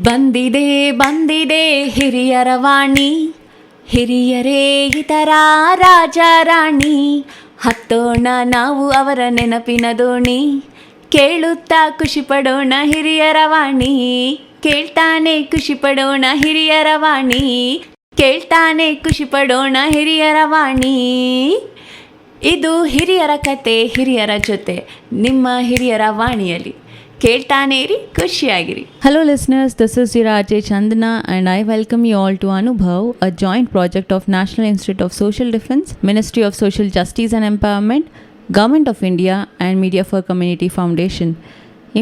ಬಂದಿದೆ ಬಂದಿದೆ ಹಿರಿಯರ ವಾಣಿ, ಹಿರಿಯರೇ ಇತರ ರಾಜ ರಾಣಿ, ಹತ್ತೋಣ ನಾವು ಅವರ ನೆನಪಿನ ದೋಣಿ, ಕೇಳುತ್ತಾ ಖುಷಿ ಪಡೋಣ ಹಿರಿಯರ ವಾಣಿ, ಕೇಳ್ತಾನೆ ಖುಷಿ ಪಡೋಣ ಹಿರಿಯರ ವಾಣಿ, ಕೇಳ್ತಾನೆ ಖುಷಿ ಪಡೋಣ ಹಿರಿಯರ ವಾಣಿ. ಇದು ಹಿರಿಯರ ಕತೆ ಹಿರಿಯರ ಜೊತೆ ನಿಮ್ಮ ಹಿರಿಯರ ವಾಣಿಯಲ್ಲಿ. ಕೇಳ್ತಾನೆ ಇರಿ, ಖುಷಿಯಾಗಿರಿ. Hello listeners, this is your RJ Chandana and I welcome you all to Anubhav, a joint project of National Institute of Social Defense, Ministry of Social Justice and Empowerment, Government of India and Media for Community Foundation,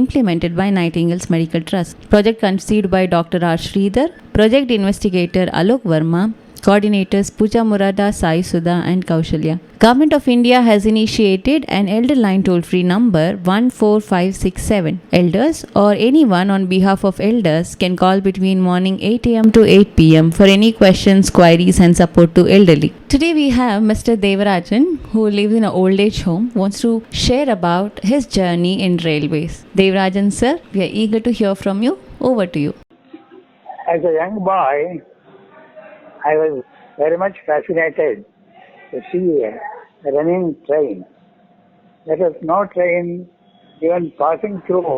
implemented by Nightingales Medical Trust. Project conceived by Dr. R. Sridhar, Project Investigator Alok Verma, Coordinators Pooja Murada, Sai Sudha and Kaushalya. Government of India has initiated an elder line toll-free number 14567. Elders or anyone on behalf of elders can call between morning 8 am to 8 pm for any questions, queries and support to elderly. Today we have Mr. Devarajan, who lives in an old age home, wants to share about his journey in railways. Devarajan sir, we are eager to hear from you. Over to you. As a young boy, I was very much fascinated to see a running train. There was no train even passing through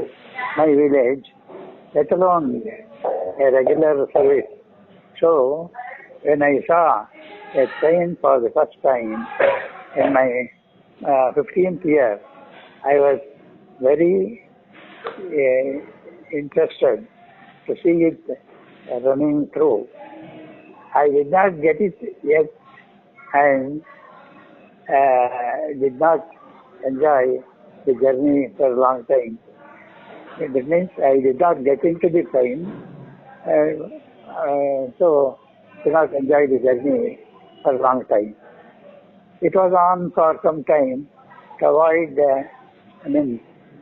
my village, let alone a regular service. So, when I saw a train for the first time in my 15th year, I was very interested to see it running through. I did not get it yet and did not enjoy the journey for a long time. That means I did not get into the train, so did not enjoy the journey for a long time. It was on for some time to avoid,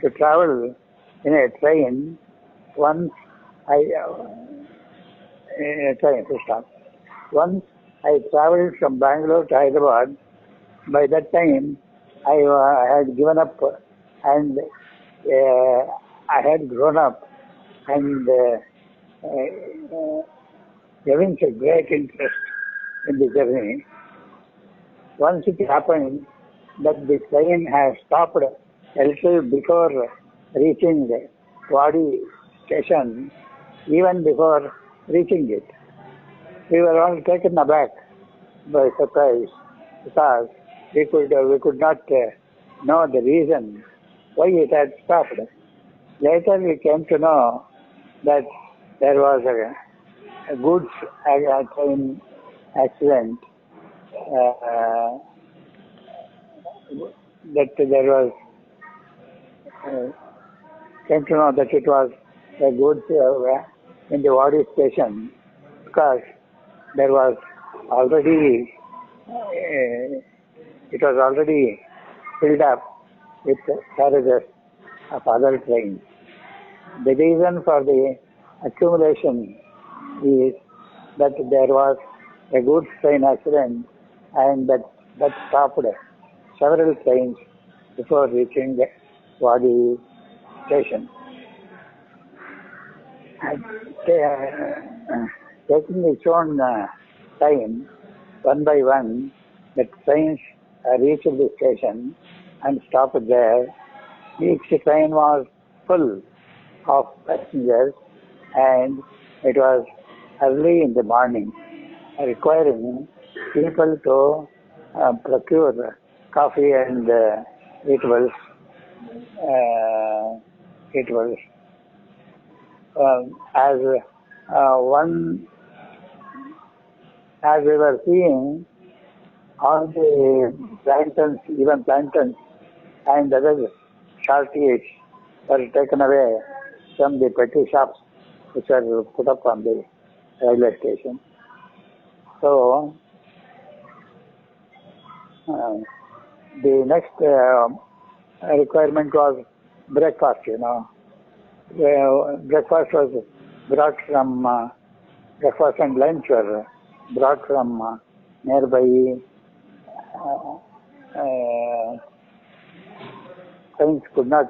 to travel in a train once Once I travelled from Bangalore to Hyderabad. By that time, I had given up and I had grown up and having a great interest in the journey. Once it happened that the train has stopped a little before reaching the Wadi station, even before reaching it. We were all taken aback by surprise because we could not know the reason why it had stopped. Later we came to know that there was a goods train accident, that there was came to know that it was a goods in the Wadi station because there was already it was already filled up with carriages of other trains. The reason for the accumulation is that there was a goods train accident and that stopped several trains before reaching the Wadi station. Taking its own time, one by one, the trains reached the station and stopped there. Each train was full of passengers and it was early in the morning, requiring people to procure coffee and eatables. As we were seeing, all the plantains, even plantains and other short eats were taken away from the petty shops which are put up on the railway station. So, the next requirement was breakfast, Breakfast was brought from, breakfast and lunch were brought from nearby trains could not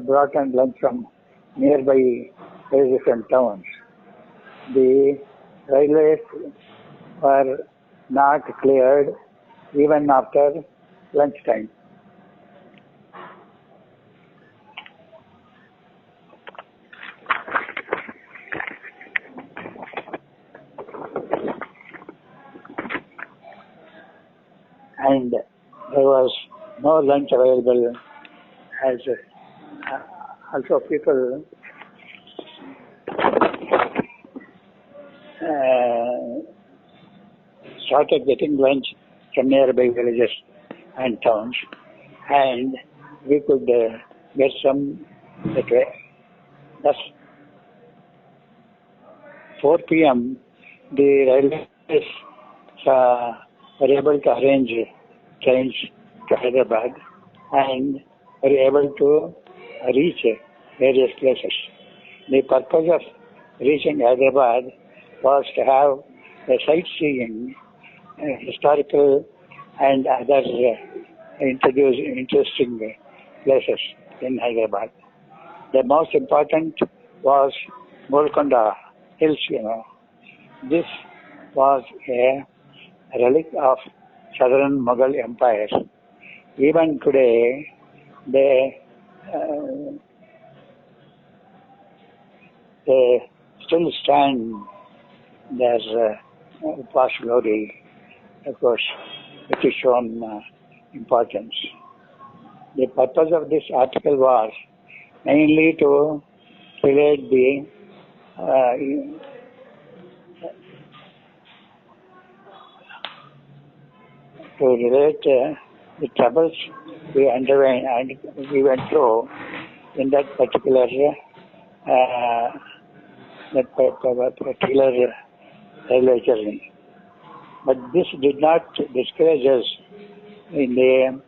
brought and lunch from nearby very different towns. The railways were not cleared even after lunchtime. And there was no lunch available, as also people started getting lunch from nearby villages and towns, and we could get some that way. Thus, 4 p.m. the railways were able to arrange trains to Hyderabad and were able to reach various places. The purpose of reaching Hyderabad was to have a sightseeing, historical and other interesting places in Hyderabad. The most important was Golconda Hills, This was a relic of southern Mughal Empire. Even today, they still stand. There's past glory, of course, which is shown importance. The purpose of this article was mainly to relate the the troubles we underwent and we went through in that particular railway journey. But this did not discourage us in the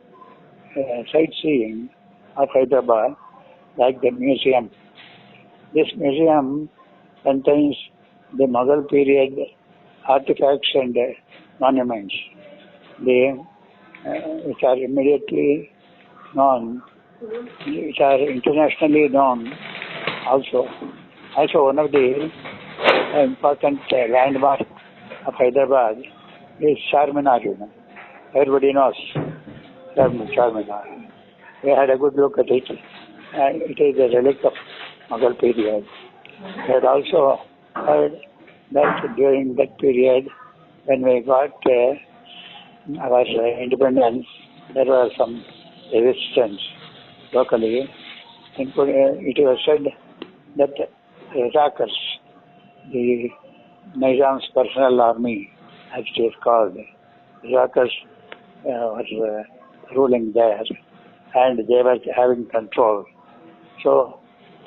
sightseeing of Hyderabad, like the museum. This museum contains the Mughal period artifacts and monuments, which are immediately known, which are internationally known also. Also, one of the important landmarks of Hyderabad is Charminar. Everybody knows Charminar. We had a good look at it. It is a relic of Mughal period. We had also heard that during that period, when we got our independence, there was some resistance locally. It was said that Razakars, the Nizam's personal army, as it is called, Razakars were ruling there, and they were having control. So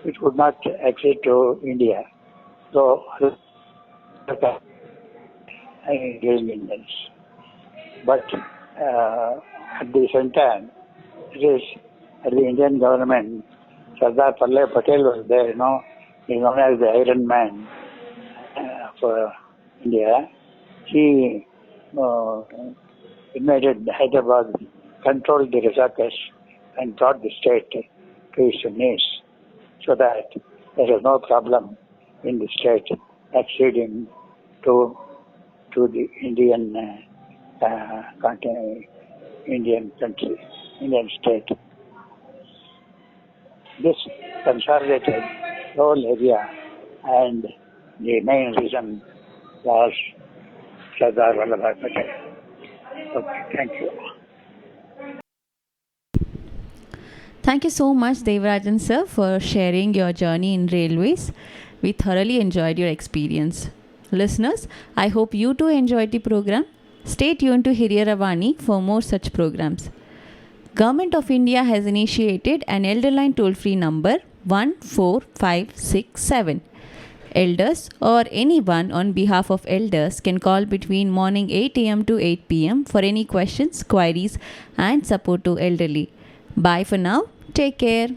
it would not accede to India. So Indians. But at the same time, it is at the Indian government, Sardar Vallabh Patel was there, he is known as the Iron Man for India. He invaded Hyderabad, controlled the Razakars, and brought the state to its knees, so that there was no problem in the state acceding to the Indian Indian country, Indian state. This consolidated the whole area, and the main reason was Sardar Vallabh Patel. Okay, thank you. Thank you so much, Devarajan sir, for sharing your journey in railways. We thoroughly enjoyed your experience. Listeners, I hope you too enjoyed the program. Stay tuned to Hiriyaravani for more such programs. Government of India has initiated an Elderline toll-free number 14567. Elders or anyone on behalf of elders can call between morning 8 a.m. to 8 p.m. for any questions, queries and support to elderly. Bye for now. Take care.